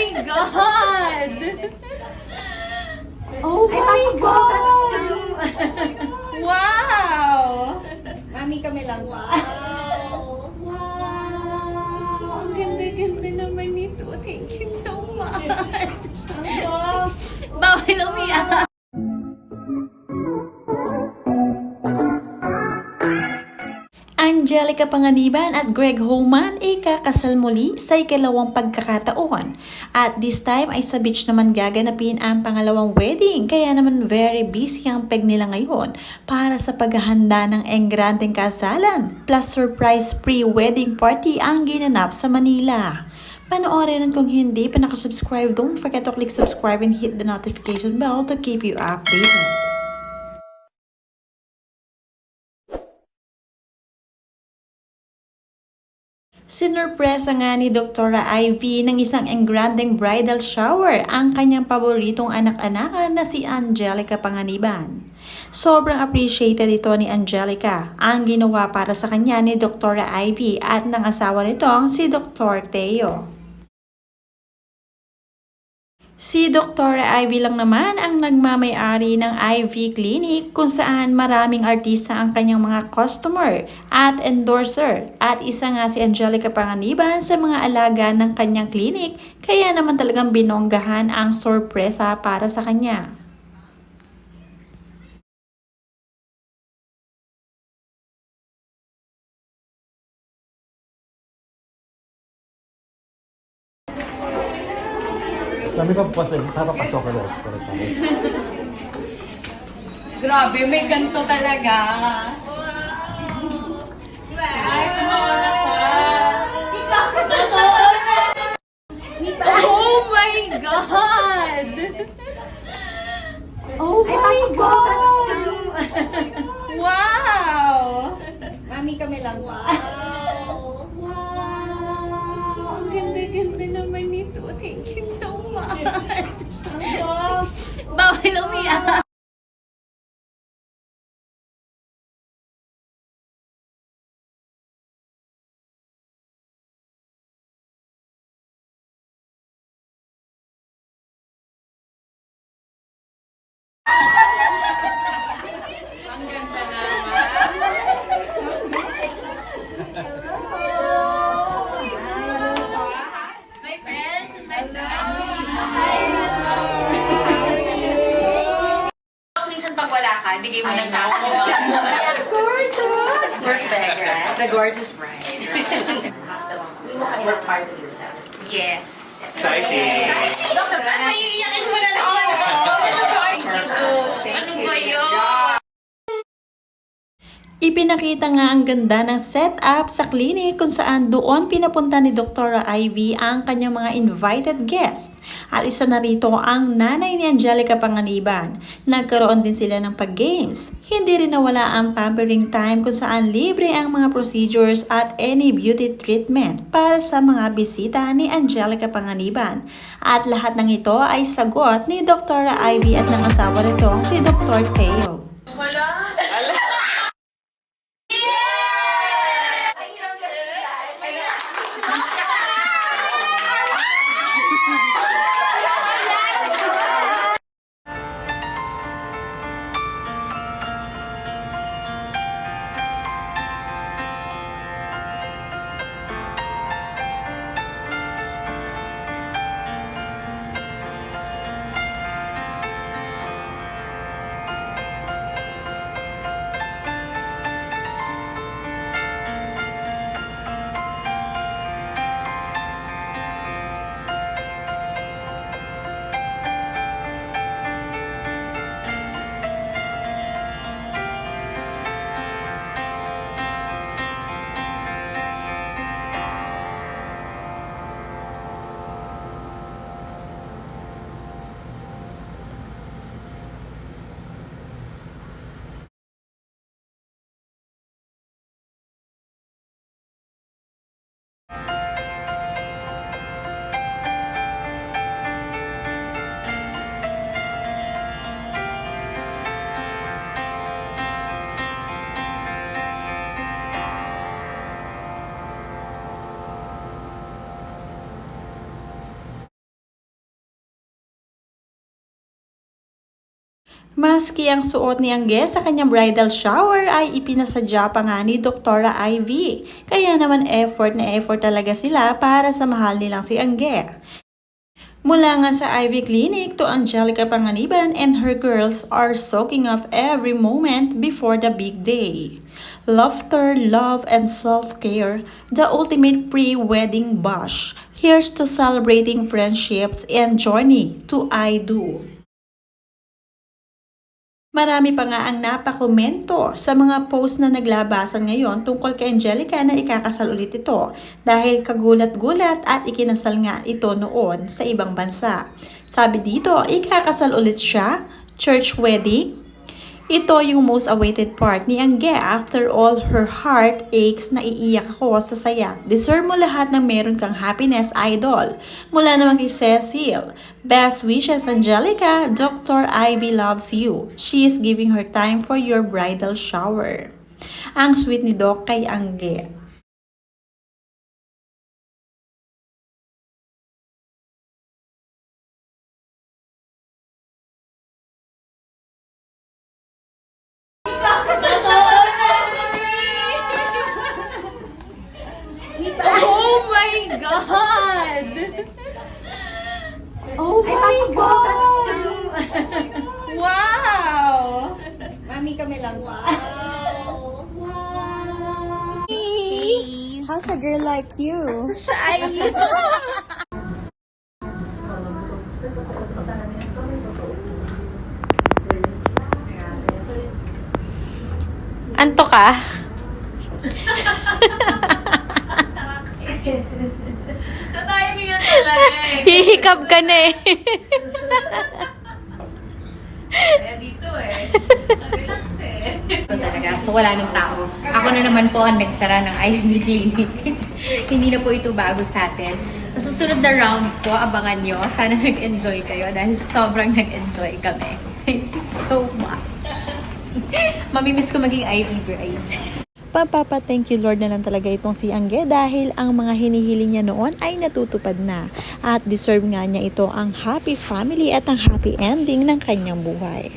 my God! Oh my God! Wow! Mami kami lang. Wow! Ang ganda-ganda naman nito. Thank you so much. Bawal umiyak. Angelica Panganiban at Greg Homan ay kakasal muli sa ikalawang pagkakataon. At this time ay sa beach naman gaganapin ang pangalawang wedding. Kaya naman very busy ang peg nila ngayon para sa paghahanda ng engrandeng kasalan. Plus surprise pre-wedding party ang ginanap sa Manila. Panoorin at kung hindi pa nakasubscribe, don't forget to click subscribe and hit the notification bell to keep you updated. Sinurpresa nga ni Dr. Ivy ng isang engrandeng bridal shower ang kanyang paboritong anak-anakan na si Angelica Panganiban. Sobrang appreciated ito ni Angelica ang ginawa para sa kanya ni Dr. Ivy at ng asawa nitong si Dr. Teo. Si Dr. Ivy lang naman ang nagmamay-ari ng Ivy Clinic kung saan maraming artista ang kanyang mga customer at endorser. At isa nga si Angelica Panganiban sa mga alaga ng kanyang clinic kaya naman talagang binonggahan ang sorpresa para sa kanya. Kami papapasok ka doon. Grabe, may ganito talaga. Ay, tumawa na siya. Ikakasal na. Oh my God! Oh my God! Wow! Mami kami lang. Wow! Ang ganda-ganda naman nito. Thank you so much. Bawal umiyak. Ang ganda naman. So my friends and my family. Minsan pag wala ka, bigay mo na sa akin. Gorgeous! Perfect. The gorgeous bride. Work part of yourself. Yes. Exciting! Doktor, maiiyakin mo na naman ako. Ano ba yun? Ipinakita nga ang ganda ng setup sa clinic kung saan doon pinapunta ni Dr. Ivy ang kanyang mga invited guests. At isa na rito ang nanay ni Angelica Panganiban. Nagkaroon din sila ng pag-games. Hindi rin nawala ang pampering time kung saan libre ang mga procedures at any beauty treatment para sa mga bisita ni Angelica Panganiban. At lahat ng ito ay sagot ni Dr. Ivy at ng asawa nitong si Dr. Teo. Maski ang suot ni Angge sa kanyang bridal shower ay ipinasadya pa nga ni Dr. Ivy. Kaya naman effort na effort talaga sila para sa mahal nilang si Angge. Mula nga sa Ivy Clinic to Angelica Panganiban and her girls are soaking off every moment before the big day. Laughter, love, and self-care, the ultimate pre-wedding bash. Here's to celebrating friendships and journey to I Do. Marami pa nga ang napakomento sa mga post na naglabasan ngayon tungkol kay Angelica na ikakasal ulit ito dahil kagulat-gulat at ikinasal nga ito noon sa ibang bansa. Sabi dito, ikakasal ulit siya, church wedding. Ito yung most awaited part ni Angge. After all her heart aches, naiiyak ako sa saya. Deserve mo lahat ng meron kang happiness, idol. Mula naman kay Cecil. Best wishes, Angelica. Dr. Ivy loves you. She is giving her time for your bridal shower. Ang sweet ni Doc kay Angge. Oh my God! Oh my God! Wow! Mami, kami lang. Wow! How's a girl like you? Anto ka? Timing nga talaga eh. Hihikab ka na eh. Kaya dito eh. Relax eh. Ito talaga. So wala nang tao. Ako na naman po ang nagsara ng Ivy Clinic. Hindi na po ito bago sa atin. Sa susunod na rounds ko, abangan nyo. Sana nag-enjoy kayo dahil sobrang nag-enjoy kami. Thank you so much. Mamimiss ko maging Ivy bride. Thank you Lord na lang talaga itong si Angge dahil ang mga hinihiling niya noon ay natutupad na. At deserve nga niya ito ang happy family at ang happy ending ng kanyang buhay.